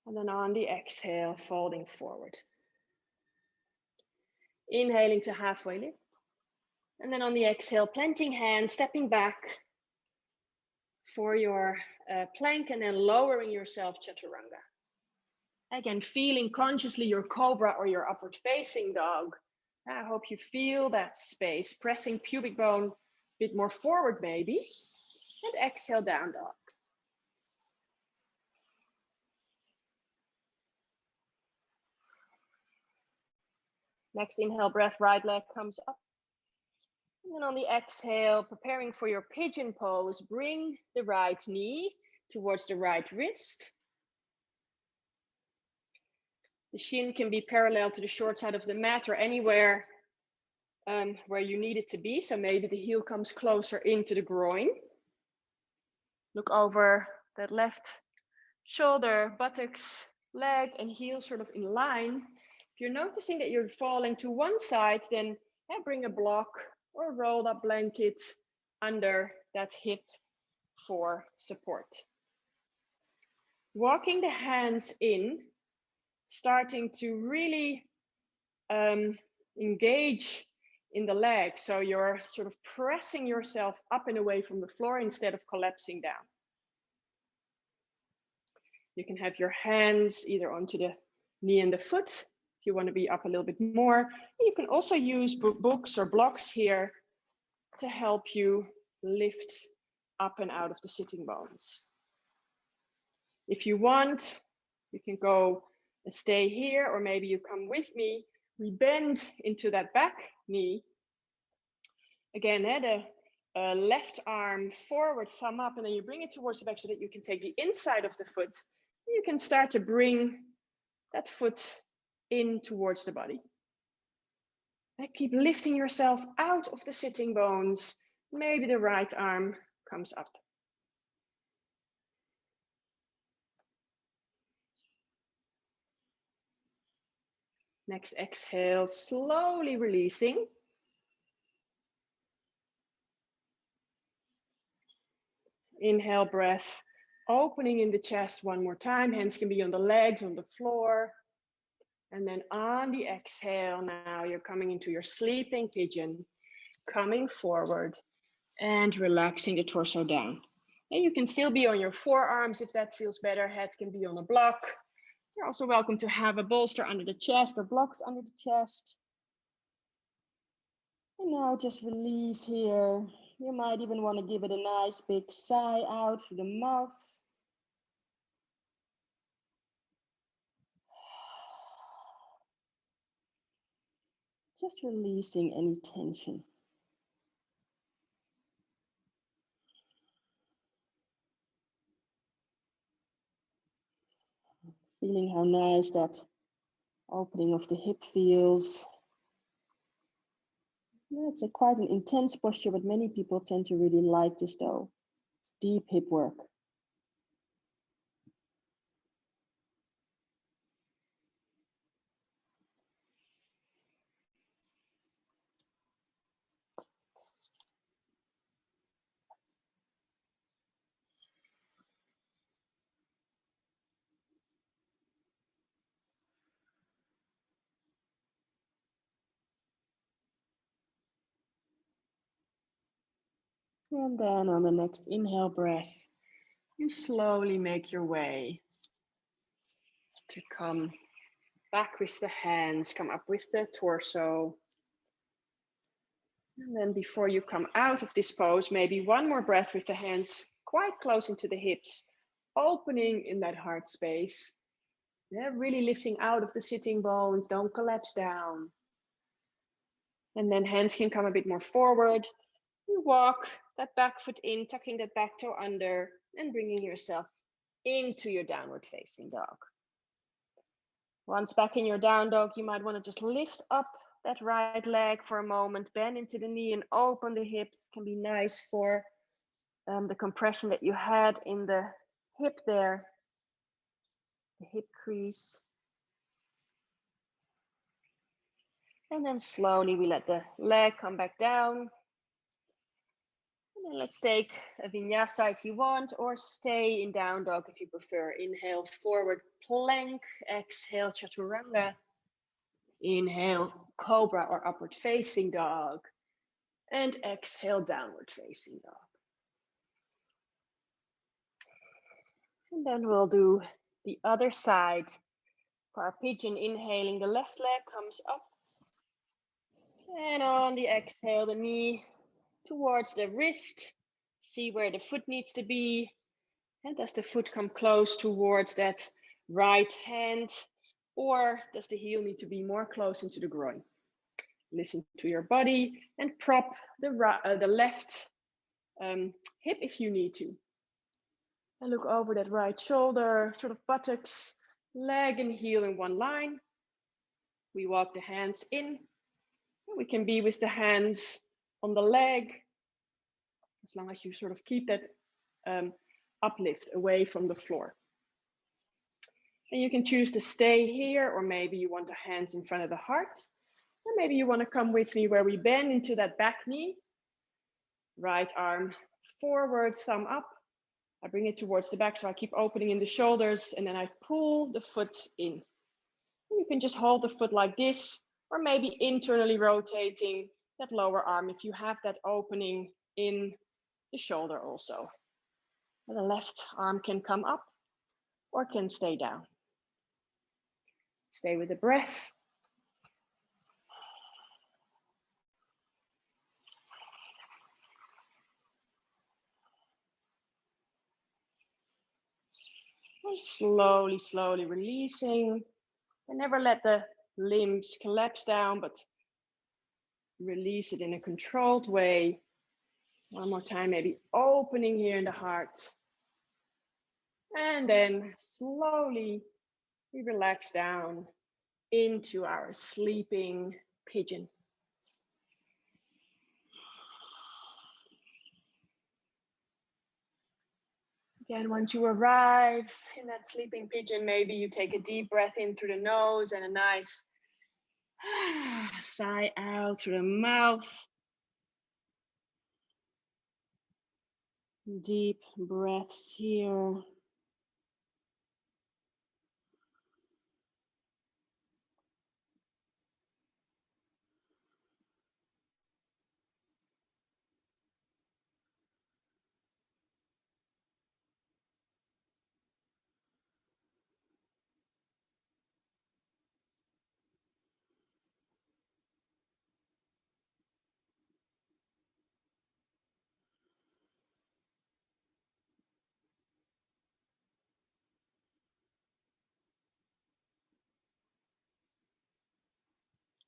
And then on the exhale, folding forward. Inhaling to halfway lift. And then on the exhale, planting hands, stepping back for your plank and then lowering yourself, chaturanga. Again, feeling consciously your cobra or your upward facing dog. I hope you feel that space, pressing pubic bone a bit more forward maybe. And exhale, down dog. Next inhale, breath, right leg comes up. And then on the exhale, preparing for your pigeon pose, bring the right knee towards the right wrist. The shin can be parallel to the short side of the mat or anywhere where you need it to be. So maybe the heel comes closer into the groin. Look over that left shoulder, buttocks, leg, and heel sort of in line. If you're noticing that you're falling to one side, then bring a block or a rolled up blanket under that hip for support. Walking the hands in, starting to really engage in the legs. So you're sort of pressing yourself up and away from the floor instead of collapsing down. You can have your hands either onto the knee and the foot if you want to be up a little bit more. And you can also use books or blocks here to help you lift up and out of the sitting bones. If you want, you can go and stay here, or maybe you come with me. We bend into that back knee. Again, the left arm forward, thumb up, and then you bring it towards the back so that you can take the inside of the foot. You can start to bring that foot in towards the body. And keep lifting yourself out of the sitting bones. Maybe the right arm comes up. Next exhale, slowly releasing. Inhale, breath, opening in the chest one more time. Hands can be on the legs, on the floor. And then on the exhale, now you're coming into your sleeping pigeon, coming forward and relaxing the torso down. And you can still be on your forearms if that feels better. Head can be on a block. You're also welcome to have a bolster under the chest or blocks under the chest. And now just release here. You might even want to give it a nice big sigh out through the mouth. Just releasing any tension. Feeling how nice that opening of the hip feels. Yeah, it's quite an intense posture, but many people tend to really like this though. It's deep hip work. And then on the next inhale breath, you slowly make your way to come back with the hands, come up with the torso. And then before you come out of this pose, maybe one more breath with the hands quite close into the hips, opening in that heart space. Yeah, really lifting out of the sitting bones, don't collapse down. And then hands can come a bit more forward. You walk that back foot in, tucking that back toe under, and bringing yourself into your downward facing dog. Once back in your down dog, you might want to just lift up that right leg for a moment, bend into the knee and open the hips. It can be nice for the compression that you had in the hip there, the hip crease. And then slowly we let the leg come back down. And then let's take a vinyasa if you want, or stay in down dog if you prefer. Inhale, forward plank. Exhale, chaturanga. Inhale, cobra or upward facing dog. And exhale, downward facing dog. And then we'll do the other side. For our pigeon, inhaling, the left leg comes up. And on the exhale, the knee towards the wrist. See where the foot needs to be. And does the foot come close towards that right hand? Or does the heel need to be more close into the groin? Listen to your body and prop the left hip if you need to. And look over that right shoulder, sort of buttocks, leg and heel in one line. We walk the hands in. We can be with the hands on the leg, as long as you sort of keep that uplift away from the floor. And you can choose to stay here, or maybe you want the hands in front of the heart. Or maybe you want to come with me where we bend into that back knee. Right arm forward, thumb up. I bring it towards the back, so I keep opening in the shoulders, and then I pull the foot in. You can just hold the foot like this, or maybe internally rotating that lower arm if you have that opening in the shoulder also. And the left arm can come up or can stay down. Stay with the breath. And slowly, slowly releasing. And never let the limbs collapse down, but release it in a controlled way. One more time, maybe opening here in the heart. And then slowly we relax down into our sleeping pigeon. Again, once you arrive in that sleeping pigeon, maybe you take a deep breath in through the nose and a nice sigh out through the mouth. Deep breaths here.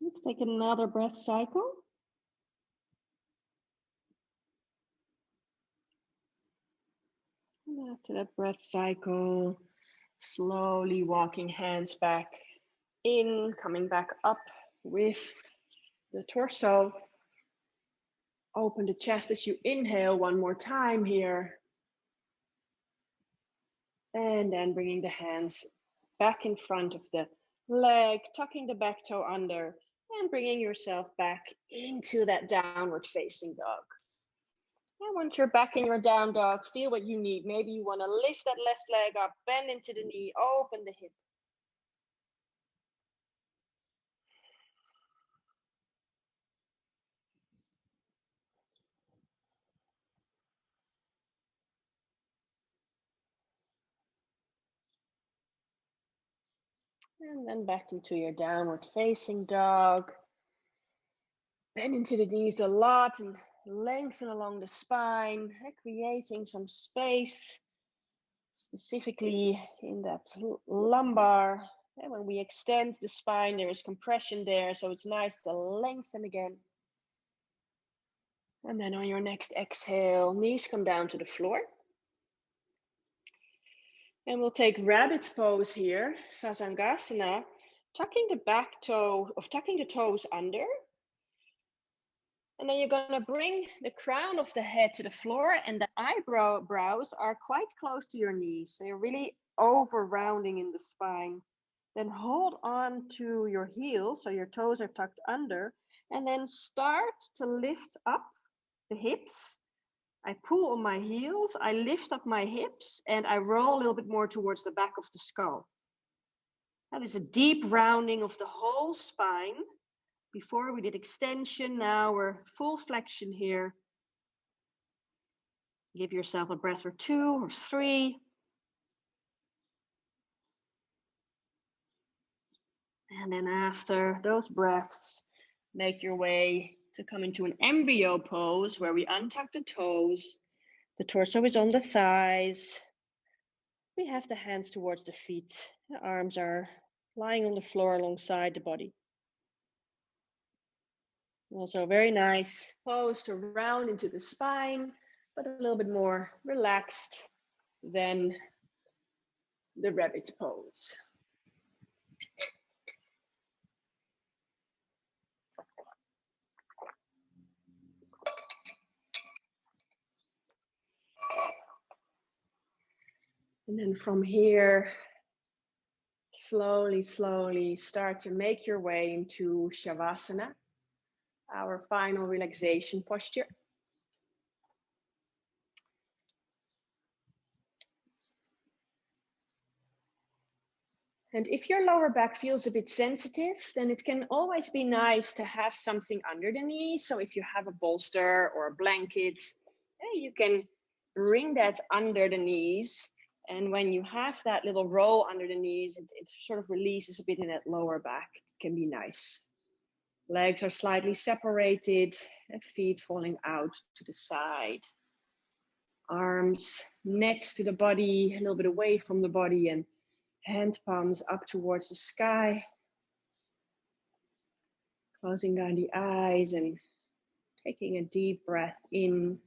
Let's take another breath cycle. And after that breath cycle, slowly walking hands back in, coming back up with the torso. Open the chest as you inhale one more time here. And then bringing the hands back in front of the leg, tucking the back toe under, and bringing yourself back into that downward facing dog. And once you're back in your down dog, feel what you need. Maybe you want to lift that left leg up, bend into the knee, open the hip. And then back into your downward facing dog. Bend into the knees a lot and lengthen along the spine, creating some space, specifically in that lumbar. And when we extend the spine, there is compression there, so it's nice to lengthen again. And then on your next exhale, knees come down to the floor. And we'll take rabbit pose here, Sasangasana, tucking the tucking the toes under. And then you're gonna bring the crown of the head to the floor, and the eyebrows are quite close to your knees. So you're really over rounding in the spine. Then hold on to your heels, so your toes are tucked under, and then start to lift up the hips. I pull on my heels, I lift up my hips, and I roll a little bit more towards the back of the skull. That is a deep rounding of the whole spine. Before we did extension, now we're full flexion here. Give yourself a breath or 2 or 3. And then after those breaths, make your way to come into an embryo pose where we untuck the toes. The torso is on the thighs. We have the hands towards the feet. The arms are lying on the floor alongside the body. Also very nice pose to round into the spine, but a little bit more relaxed than the rabbit pose. And then from here, slowly start to make your way into Savasana, our final relaxation posture. And if your lower back feels a bit sensitive, then it can always be nice to have something under the knees. So if you have a bolster or a blanket, you can bring that under the knees. And when you have that little roll under the knees, it sort of releases a bit in that lower back. It can be nice. Legs are slightly separated, feet falling out to the side. Arms next to the body, a little bit away from the body, and hand palms up towards the sky. Closing down the eyes and taking a deep breath in.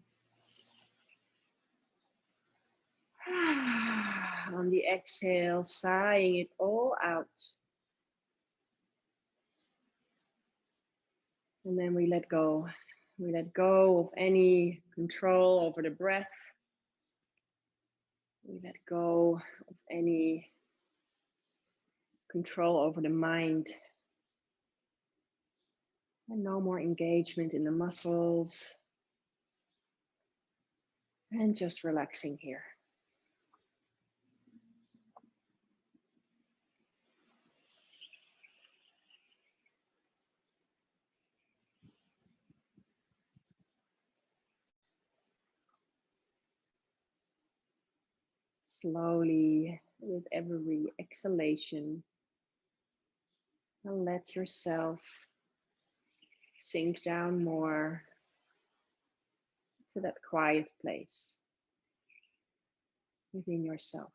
On the exhale, sighing it all out. And then we let go. We let go of any control over the breath. We let go of any control over the mind. And no more engagement in the muscles. And just relaxing here. Slowly, with every exhalation, and let yourself sink down more to that quiet place within yourself.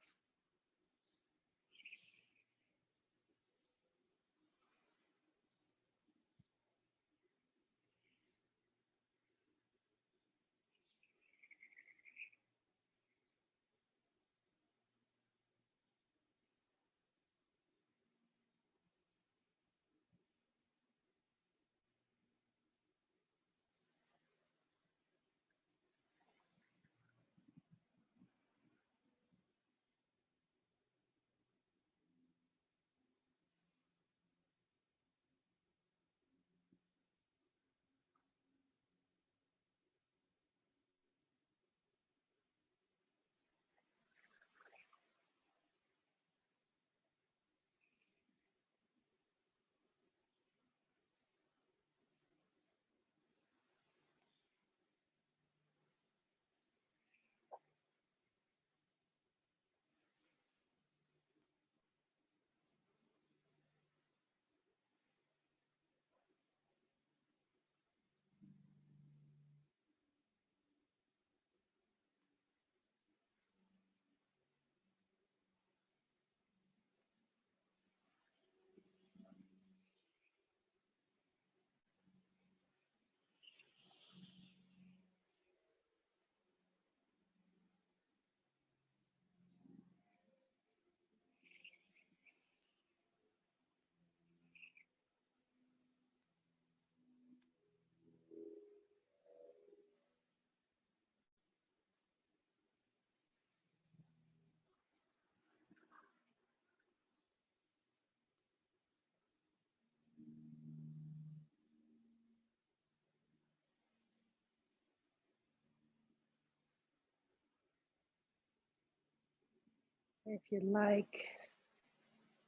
If you'd like,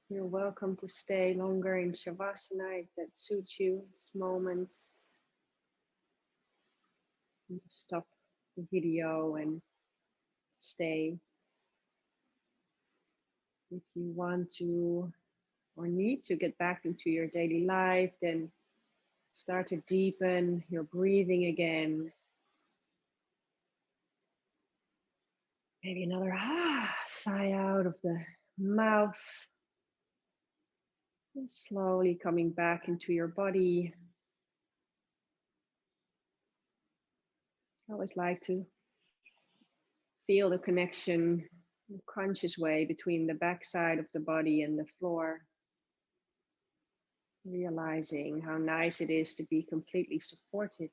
you're welcome to stay longer in Savasana if that suits you this moment. You can stop the video and stay. If you want to or need to get back into your daily life, then start to deepen your breathing again. Maybe another sigh out of the mouth. And slowly coming back into your body. I always like to feel the connection in a conscious way between the backside of the body and the floor. Realizing how nice it is to be completely supported.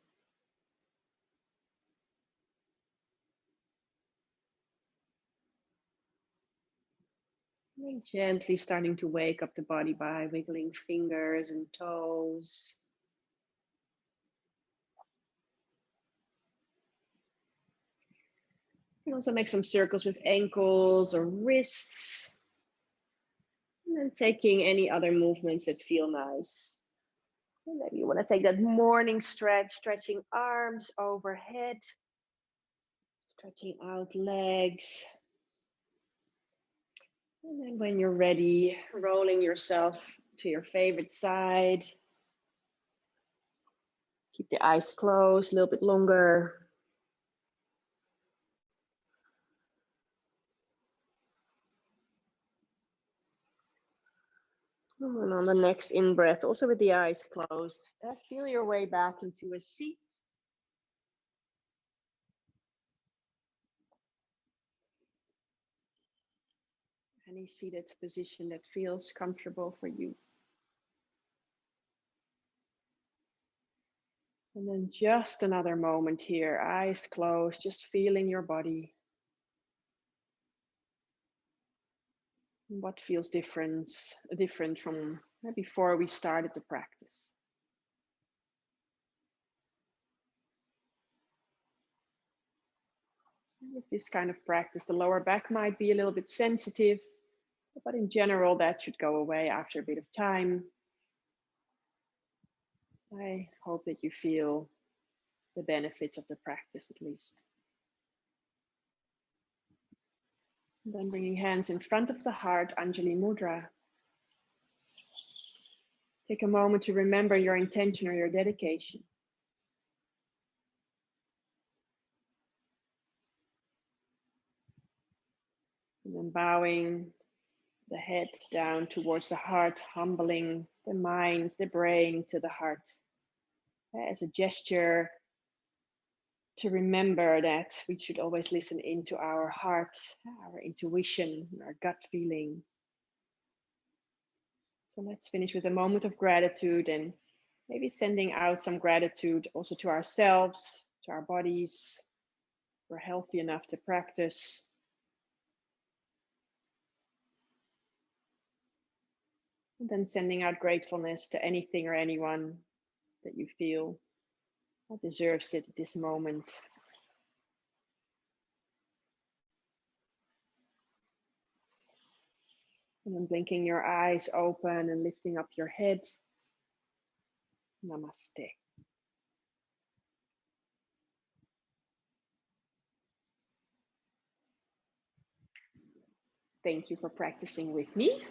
And gently starting to wake up the body by wiggling fingers and toes. You can also make some circles with ankles or wrists. And then taking any other movements that feel nice. And maybe you want to take that morning stretch, stretching arms overhead, stretching out legs. And then when you're ready, rolling yourself to your favorite side. Keep the eyes closed a little bit longer. And on the next in-breath, also with the eyes closed, feel your way back into a seat. Any seated position that feels comfortable for you. And then just another moment here, eyes closed, just feeling your body. What feels different from before we started the practice. With this kind of practice, the lower back might be a little bit sensitive, but in general, that should go away after a bit of time. I hope that you feel the benefits of the practice at least. And then bringing hands in front of the heart, Anjali Mudra. Take a moment to remember your intention or your dedication. And then bowing the head down towards the heart, humbling the mind, the brain to the heart. As a gesture to remember that we should always listen into our heart, our intuition, our gut feeling. So let's finish with a moment of gratitude and maybe sending out some gratitude also to ourselves, to our bodies. We're healthy enough to practice. And then sending out gratefulness to anything or anyone that you feel that deserves it at this moment. And then blinking your eyes open and lifting up your head. Namaste. Thank you for practicing with me.